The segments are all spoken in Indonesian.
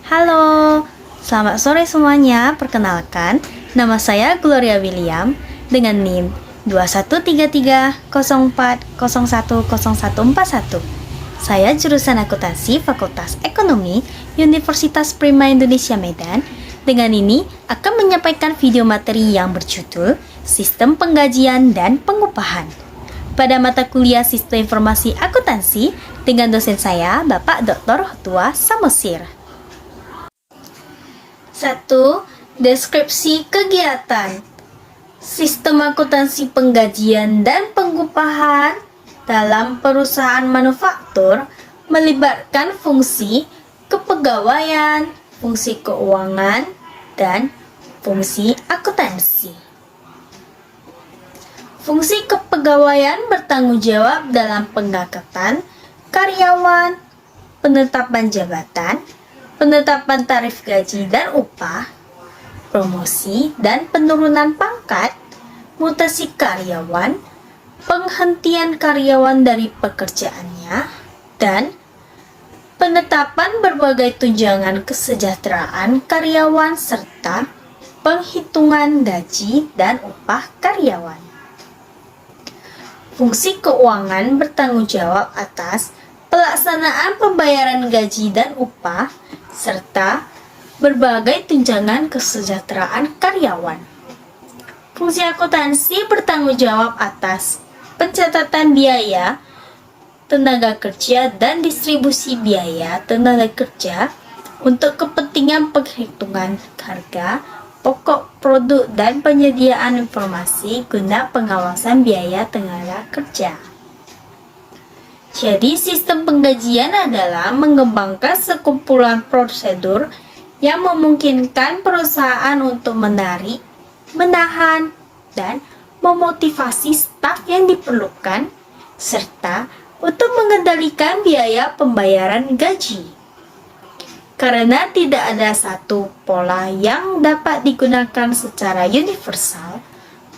Halo, selamat sore semuanya. Perkenalkan, nama saya Gloria William dengan NIM 213304010141. Saya jurusan akuntansi Fakultas Ekonomi Universitas Prima Indonesia Medan. Dengan ini akan menyampaikan video materi yang berjudul Sistem Penggajian dan Pengupahan pada mata kuliah Sistem Informasi Akuntansi dengan dosen saya, Bapak Dr. Hotua Samosir. 1. Deskripsi kegiatan. Sistem akuntansi penggajian dan pengupahan dalam perusahaan manufaktur melibatkan fungsi kepegawaian, fungsi keuangan, dan fungsi akuntansi. Fungsi kepegawaian bertanggung jawab dalam pengangkatan karyawan, penetapan jabatan, penetapan tarif gaji dan upah, promosi dan penurunan pangkat, mutasi karyawan, penghentian karyawan dari pekerjaannya, dan penetapan berbagai tunjangan kesejahteraan karyawan serta penghitungan gaji dan upah karyawan. Fungsi keuangan bertanggung jawab atas pelaksanaan pembayaran gaji dan upah serta berbagai tunjangan kesejahteraan karyawan. Fungsi akuntansi bertanggung jawab atas pencatatan biaya tenaga kerja dan distribusi biaya tenaga kerja untuk kepentingan penghitungan harga pokok produk dan penyediaan informasi guna pengawasan biaya tenaga kerja. Jadi, sistem penggajian adalah mengembangkan sekumpulan prosedur yang memungkinkan perusahaan untuk menarik, menahan, dan memotivasi staf yang diperlukan, serta untuk mengendalikan biaya pembayaran gaji. Karena tidak ada satu pola yang dapat digunakan secara universal,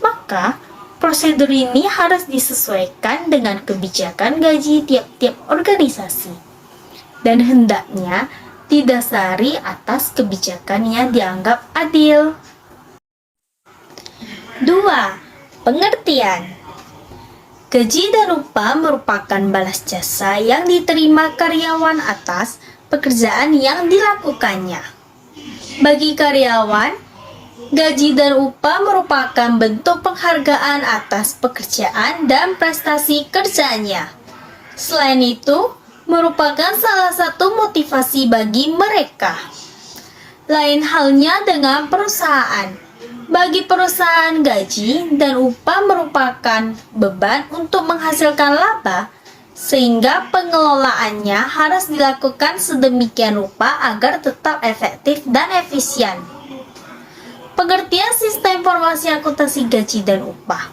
maka prosedur ini harus disesuaikan dengan kebijakan gaji tiap-tiap organisasi dan hendaknya didasari atas kebijakan yang dianggap adil. 2. Pengertian. Gaji dan upah merupakan balas jasa yang diterima karyawan atas pekerjaan yang dilakukannya. Bagi karyawan, gaji dan upah merupakan bentuk penghargaan atas pekerjaan dan prestasi kerjanya. Selain itu, merupakan salah satu motivasi bagi mereka. Lain halnya dengan perusahaan. Bagi perusahaan, gaji dan upah merupakan beban untuk menghasilkan laba, sehingga pengelolaannya harus dilakukan sedemikian rupa agar tetap efektif dan efisien. Pengertian sistem informasi akuntansi gaji dan upah.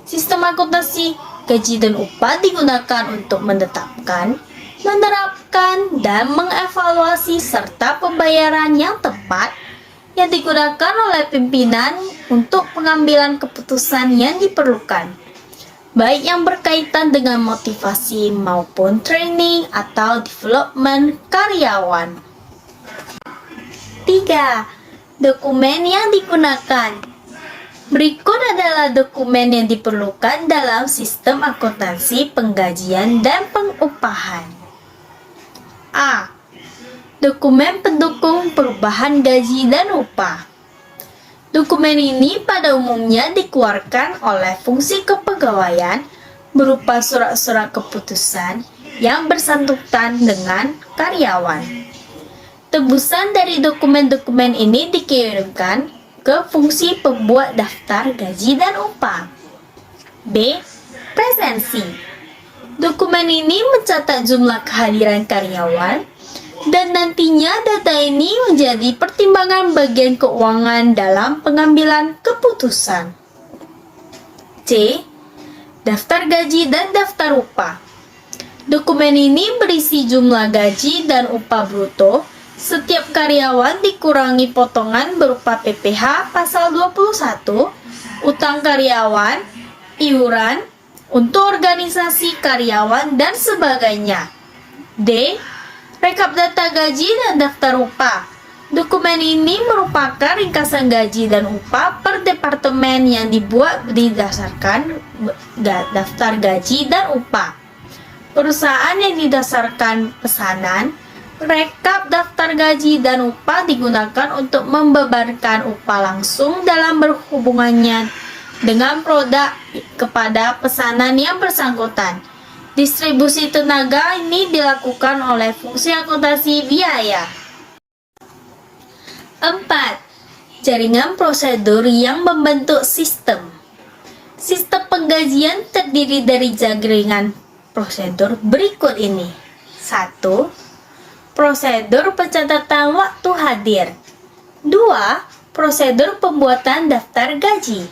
Sistem akuntansi gaji dan upah digunakan untuk menetapkan, menerapkan, dan mengevaluasi serta pembayaran yang tepat yang digunakan oleh pimpinan untuk pengambilan keputusan yang diperlukan, baik yang berkaitan dengan motivasi maupun training atau development karyawan. 3. Dokumen yang digunakan. Berikut adalah dokumen yang diperlukan dalam sistem akuntansi penggajian dan pengupahan. A. Dokumen pendukung perubahan gaji dan upah. Dokumen ini pada umumnya dikeluarkan oleh fungsi kepegawaian berupa surat-surat keputusan yang bersangkutan dengan karyawan. Tebusan dari dokumen-dokumen ini dikirimkan ke fungsi pembuat daftar gaji dan upah. B. Presensi. Dokumen ini mencatat jumlah kehadiran karyawan dan nantinya data ini menjadi pertimbangan bagian keuangan dalam pengambilan keputusan. C. Daftar gaji dan daftar upah. Dokumen ini berisi jumlah gaji dan upah bruto setiap karyawan dikurangi potongan berupa PPh pasal 21, utang karyawan, iuran untuk organisasi karyawan dan sebagainya. D. Rekap data gaji dan daftar upah. Dokumen ini merupakan ringkasan gaji dan upah per departemen yang dibuat berdasarkan daftar gaji dan upah. Perusahaan yang didasarkan pesanan, rekap daftar gaji dan upah digunakan untuk membebankan upah langsung dalam berhubungannya dengan produk kepada pesanan yang bersangkutan. Distribusi tenaga ini dilakukan oleh fungsi akuntansi biaya. 4. Jaringan prosedur yang membentuk sistem. Sistem penggajian terdiri dari jaringan prosedur berikut ini. 1. Prosedur pencatatan waktu hadir. 2. Prosedur pembuatan daftar gaji.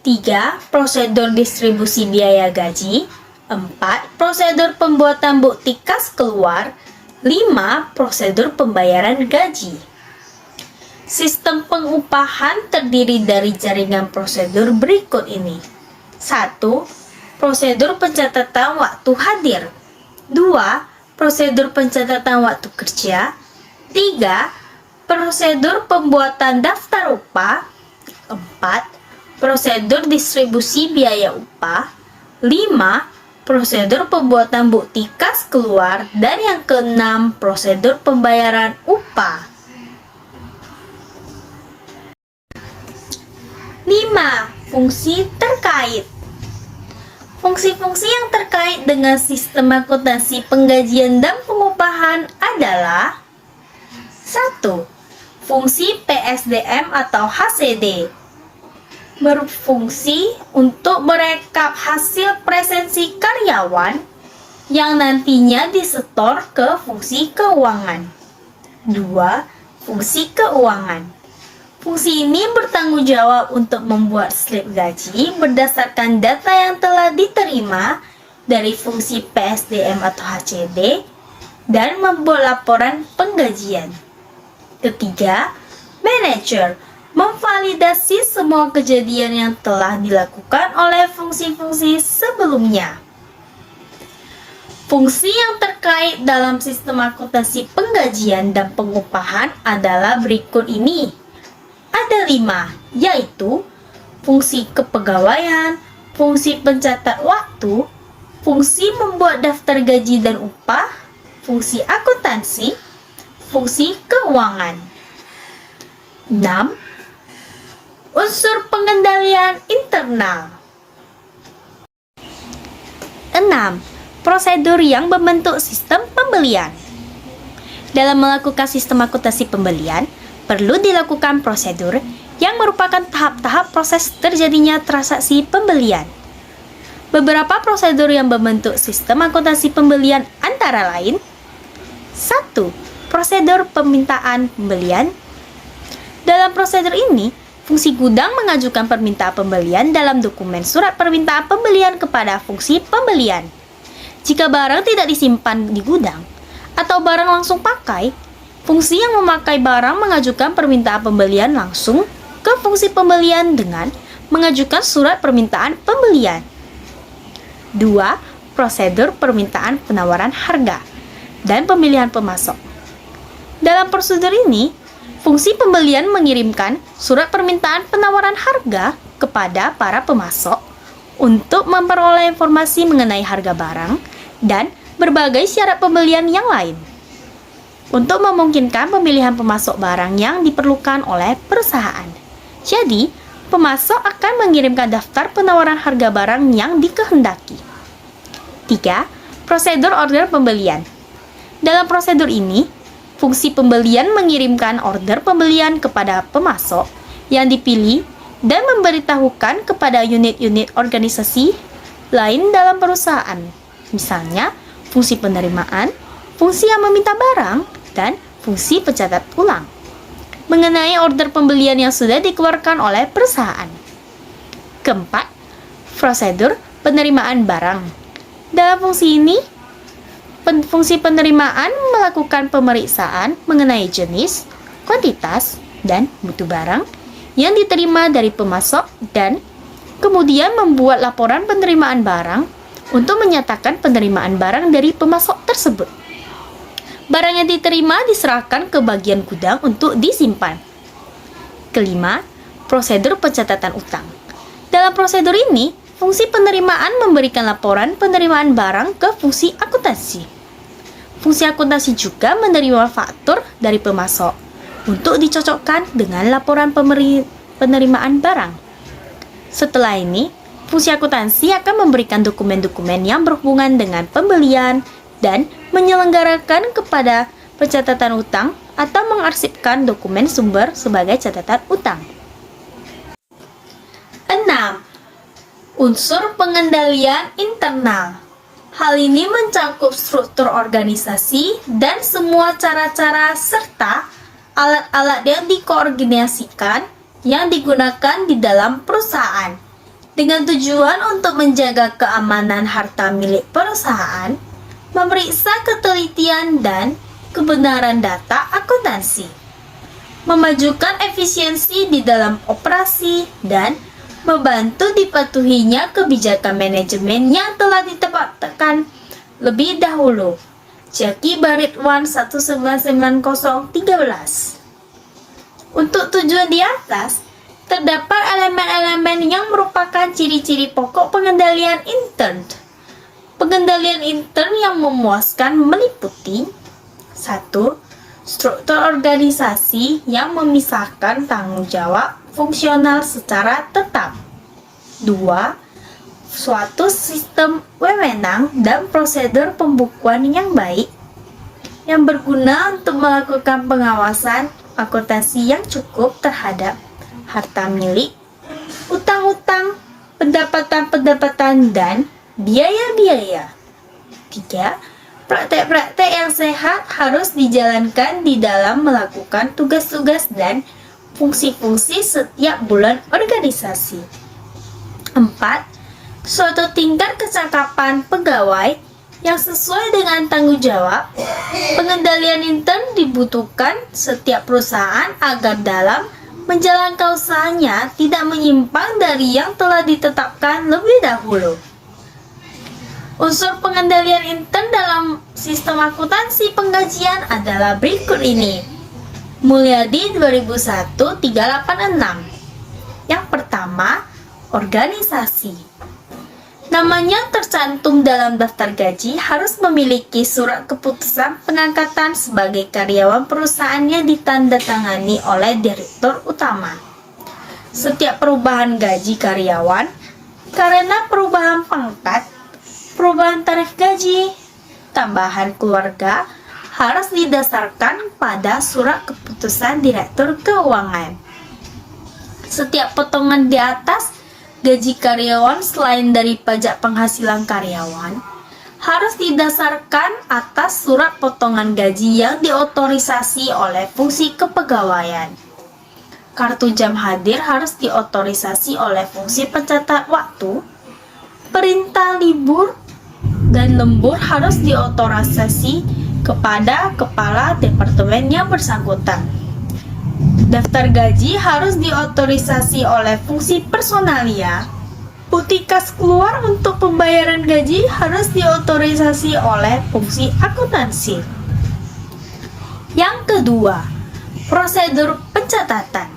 3. Prosedur distribusi biaya gaji. 4. Prosedur pembuatan bukti kas keluar. 5. Prosedur pembayaran gaji. Sistem pengupahan terdiri dari jaringan prosedur berikut ini. 1. Prosedur pencatatan waktu hadir. 2. Prosedur pencatatan waktu kerja. 3. Prosedur pembuatan daftar upah. 4. Prosedur distribusi biaya upah. 5. Prosedur pembuatan bukti kas keluar. Dan yang keenam, prosedur pembayaran upah. 5. Fungsi terkait. Fungsi-fungsi yang terkait dengan sistem akuntansi penggajian dan pengupahan adalah 1. Fungsi PSDM atau HCD berfungsi untuk merekap hasil presensi karyawan yang nantinya disetor ke fungsi keuangan. 2. Fungsi keuangan. Fungsi ini bertanggung jawab untuk membuat slip gaji berdasarkan data yang telah diterima dari fungsi PSDM atau HCD dan membuat laporan penggajian. Ketiga, manajer memvalidasi semua kejadian yang telah dilakukan oleh fungsi-fungsi sebelumnya. Fungsi yang terkait dalam sistem akuntansi penggajian dan pengupahan adalah berikut ini. Ada 5, yaitu fungsi kepegawaian, fungsi pencatat waktu, fungsi membuat daftar gaji dan upah, fungsi akuntansi, fungsi keuangan. 6. Unsur pengendalian internal. 6. Prosedur yang membentuk sistem pembelian. Dalam melakukan sistem akuntansi pembelian, perlu dilakukan prosedur yang merupakan tahap-tahap proses terjadinya transaksi pembelian. Beberapa prosedur yang membentuk sistem akuntansi pembelian antara lain: 1. Prosedur permintaan pembelian. Dalam prosedur ini, fungsi gudang mengajukan permintaan pembelian dalam dokumen surat permintaan pembelian kepada fungsi pembelian. Jika barang tidak disimpan di gudang atau barang langsung pakai, fungsi yang memakai barang mengajukan permintaan pembelian langsung ke fungsi pembelian dengan mengajukan surat permintaan pembelian. 2. Prosedur permintaan penawaran harga dan pemilihan pemasok. Dalam prosedur ini, fungsi pembelian mengirimkan surat permintaan penawaran harga kepada para pemasok untuk memperoleh informasi mengenai harga barang dan berbagai syarat pembelian yang lain. Untuk memungkinkan pemilihan pemasok barang yang diperlukan oleh perusahaan. Jadi, pemasok akan mengirimkan daftar penawaran harga barang yang dikehendaki. 3. Prosedur order pembelian. Dalam prosedur ini, fungsi pembelian mengirimkan order pembelian kepada pemasok yang dipilih dan memberitahukan kepada unit-unit organisasi lain dalam perusahaan. Misalnya, fungsi penerimaan, fungsi yang meminta barang, dan fungsi pencatat ulang mengenai order pembelian yang sudah dikeluarkan oleh perusahaan. Keempat, prosedur penerimaan barang. Dalam fungsi ini, fungsi penerimaan melakukan pemeriksaan mengenai jenis, kuantitas, dan mutu barang yang diterima dari pemasok dan kemudian membuat laporan penerimaan barang untuk menyatakan penerimaan barang dari pemasok tersebut. Barang yang diterima diserahkan ke bagian gudang untuk disimpan. Kelima, prosedur pencatatan utang. Dalam prosedur ini, fungsi penerimaan memberikan laporan penerimaan barang ke fungsi akuntansi. Fungsi akuntansi juga menerima faktur dari pemasok untuk dicocokkan dengan laporan penerimaan barang. Setelah ini, fungsi akuntansi akan memberikan dokumen-dokumen yang berhubungan dengan pembelian dan menyelenggarakan kepada pencatatan utang atau mengarsipkan dokumen sumber sebagai catatan utang. 6. Unsur pengendalian internal. Hal ini mencakup struktur organisasi dan semua cara-cara serta alat-alat yang dikoordinasikan yang digunakan di dalam perusahaan dengan tujuan untuk menjaga keamanan harta milik perusahaan, memeriksa ketelitian dan kebenaran data akuntansi, memajukan efisiensi di dalam operasi, dan membantu dipatuhinya kebijakan manajemen yang telah ditetapkan lebih dahulu. Jaki Baritwan 199013. Untuk tujuan di atas, terdapat elemen-elemen yang merupakan ciri-ciri pokok pengendalian intern. Pengendalian intern yang memuaskan meliputi 1. Struktur organisasi yang memisahkan tanggung jawab fungsional secara tetap. 2. Suatu sistem wewenang dan prosedur pembukuan yang baik yang berguna untuk melakukan pengawasan akuntansi yang cukup terhadap harta milik, utang-utang, pendapatan-pendapatan, dan biaya-biaya. 3. Praktek-praktek yang sehat harus dijalankan di dalam melakukan tugas-tugas dan fungsi-fungsi setiap bulan organisasi. 4. Suatu tingkat kecakapan pegawai yang sesuai dengan tanggung jawab. Pengendalian intern dibutuhkan setiap perusahaan agar dalam menjalankan usahanya tidak menyimpang dari yang telah ditetapkan lebih dahulu. Unsur pengendalian intern dalam sistem akuntansi penggajian adalah berikut ini. Mulyadi 2001 386. Yang pertama, organisasi. Namanya tercantum dalam daftar gaji harus memiliki surat keputusan pengangkatan sebagai karyawan perusahaan yang ditandatangani oleh direktur utama. Setiap perubahan gaji karyawan karena perubahan pangkat, perubahan tarif gaji, tambahan keluarga harus didasarkan pada surat keputusan direktur keuangan. Setiap potongan di atas gaji karyawan selain dari pajak penghasilan karyawan harus didasarkan atas surat potongan gaji yang diotorisasi oleh fungsi kepegawaian. Kartu jam hadir harus diotorisasi oleh fungsi pencatat waktu. Perintah libur dan lembur harus diotorisasi kepada kepala departemen yang bersangkutan. Daftar gaji harus diotorisasi oleh fungsi personalia. Bukti kas keluar untuk pembayaran gaji harus diotorisasi oleh fungsi akuntansi. Yang kedua, prosedur pencatatan.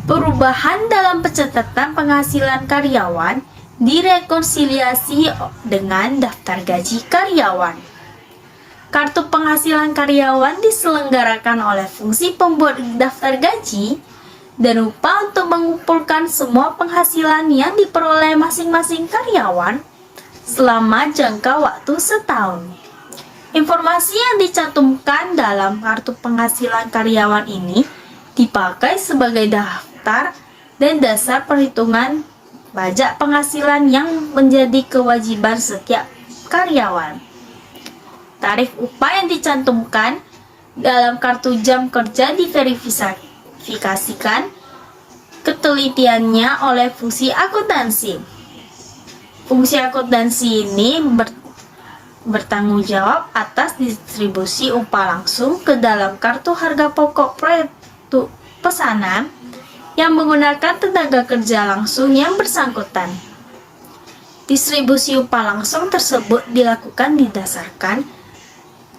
Perubahan dalam pencatatan penghasilan karyawan direkonsiliasi dengan daftar gaji karyawan. Kartu penghasilan karyawan diselenggarakan oleh fungsi pembuat daftar gaji dan upah untuk mengumpulkan semua penghasilan yang diperoleh masing-masing karyawan selama jangka waktu setahun. Informasi yang dicantumkan dalam kartu penghasilan karyawan ini dipakai sebagai daftar dan dasar perhitungan pajak penghasilan yang menjadi kewajiban setiap karyawan. Tarif upah yang dicantumkan dalam kartu jam kerja diverifikasikan ketelitiannya oleh fungsi akuntansi. Fungsi akuntansi ini bertanggung jawab atas distribusi upah langsung ke dalam kartu harga pokok produk pesanan yang menggunakan tenaga kerja langsung yang bersangkutan. Distribusi upah langsung tersebut dilakukan didasarkan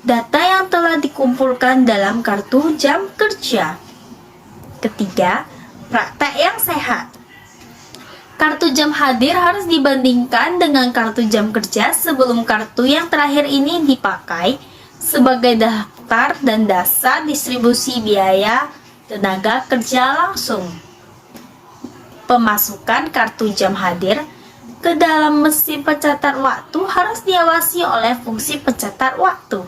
data yang telah dikumpulkan dalam kartu jam kerja. Ketiga, praktek yang sehat. Kartu jam hadir harus dibandingkan dengan kartu jam kerja sebelum kartu yang terakhir ini dipakai sebagai daftar dan dasar distribusi biaya tenaga kerja langsung. Pemasukan kartu jam hadir ke dalam mesin pencatat waktu harus diawasi oleh fungsi pencatat waktu.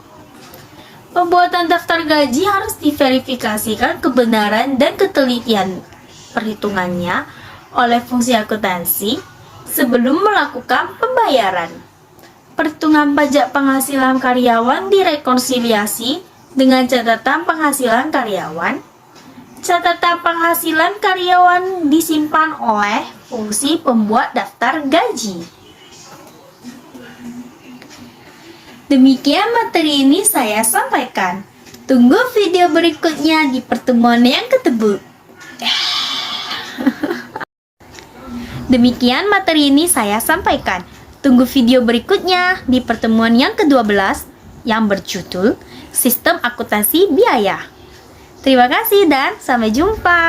Pembuatan daftar gaji harus diverifikasikan kebenaran dan ketelitian perhitungannya oleh fungsi akuntansi sebelum melakukan pembayaran. Perhitungan pajak penghasilan karyawan direkonsiliasi dengan catatan penghasilan karyawan. Catatan penghasilan karyawan disimpan oleh fungsi pembuat daftar gaji. Demikian materi ini saya sampaikan. Tunggu video berikutnya di pertemuan yang ketemu. Demikian materi ini saya sampaikan. Tunggu video berikutnya di pertemuan yang ke-12 yang berjudul Sistem Akuntansi Biaya. Terima kasih dan sampai jumpa.